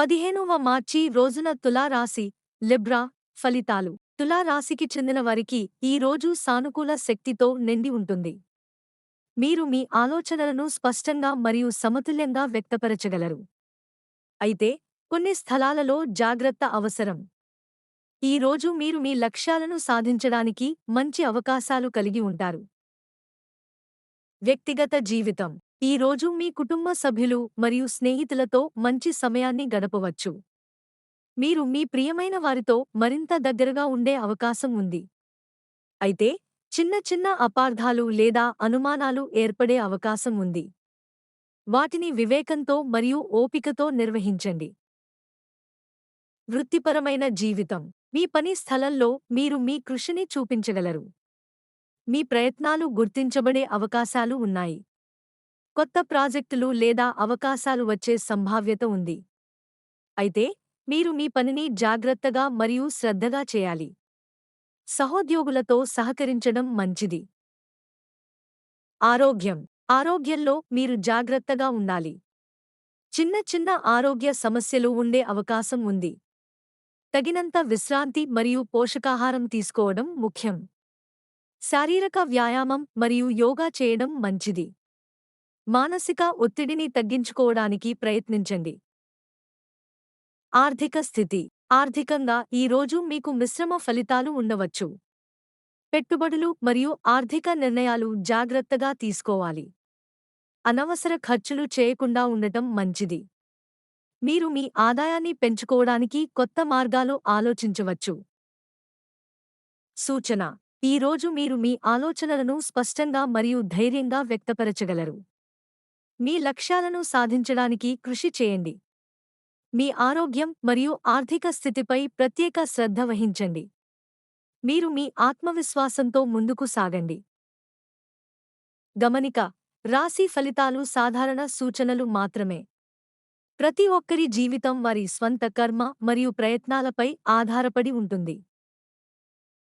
15వ మార్చి రోజున తులారాశి లిబ్రా ఫలితాలు. తులారాశికి చెందిన వారికి ఈ రోజు సానుకూల శక్తితో నిండి ఉంటుంది. మీరు మీ ఆలోచనలను స్పష్టంగా మరియు సమతుల్యంగా వ్యక్తపరచగలరు. అయితే కొన్ని స్థలాలలో జాగ్రత్త అవసరం. ఈ రోజు మీరు మీ లక్ష్యాలను సాధించడానికి మంచి అవకాశాలు కలిగి ఉంటారు. వ్యక్తిగత జీవితం. ఈ రోజు మీ కుటుంబ సభ్యులు మరియు స్నేహితులతో మంచి సమయాన్ని గడపవచ్చు. మీరు మీ ప్రియమైన వారితో మరింత దగ్గరగా ఉండే అవకాశం ఉంది. అయితే చిన్న చిన్న అపార్థాలు లేదా అనుమానాలు ఏర్పడే అవకాశం ఉంది. వాటిని వివేకంతో మరియు ఓపికతో నిర్వహించండి. వృత్తిపరమైన జీవితం. మీ పని స్థలంలో మీరు మీ కృషిని చూపించగలరు. మీ ప్రయత్నాలు గుర్తించబడే అవకాశాలు ఉన్నాయి. కొత్త ప్రాజెక్టులు లేదా అవకాశాలు వచ్చే సంభావ్యత ఉంది. అయితే మీరు మీ పనిని జాగ్రత్తగా మరియు శ్రద్ధగా చేయాలి. సహోద్యోగులతో సహకరించడం మంచిది. ఆరోగ్యం. ఆరోగ్యంలో మీరు జాగ్రత్తగా ఉండాలి. చిన్న చిన్న ఆరోగ్య సమస్యలు ఉండే అవకాశం ఉంది. తగినంత విశ్రాంతి మరియు పోషకాహారం తీసుకోవడం ముఖ్యం. శారీరక వ్యాయామం మరియు యోగా చేయడం మంచిది. మానసిక ఒత్తిడిని తగ్గించుకోవడానికి ప్రయత్నించండి. ఆర్థిక స్థితి. ఆర్థికంగా ఈ రోజు మీకు మిశ్రమ ఫలితాలు ఉండవచ్చు. పెట్టుబడులు మరియు ఆర్థిక నిర్ణయాలు జాగ్రత్తగా తీసుకోవాలి. అనవసర ఖర్చులు చేయకుండా ఉండటం మంచిది. మీరు మీ ఆదాయాన్ని పెంచుకోవడానికి కొత్త మార్గాలు ఆలోచించవచ్చు. సూచన. ఈ రోజు మీరు మీ ఆలోచనలను స్పష్టంగా మరియు ధైర్యంగా వ్యక్తపరచగలరు. మీ లక్ష్యాలను సాధించడానికి కృషి చేయండి. మీ ఆరోగ్యం మరియు ఆర్థిక స్థితిపై ప్రత్యేక శ్రద్ధ వహించండి. మీరు మీ ఆత్మవిశ్వాసంతో ముందుకు సాగండి. గమనిక. రాశి ఫలితాలు సాధారణ సూచనలు మాత్రమే. ప్రతి ఒక్కరి జీవితం వారి స్వంత కర్మ మరియు ప్రయత్నాలపై ఆధారపడి ఉంటుంది.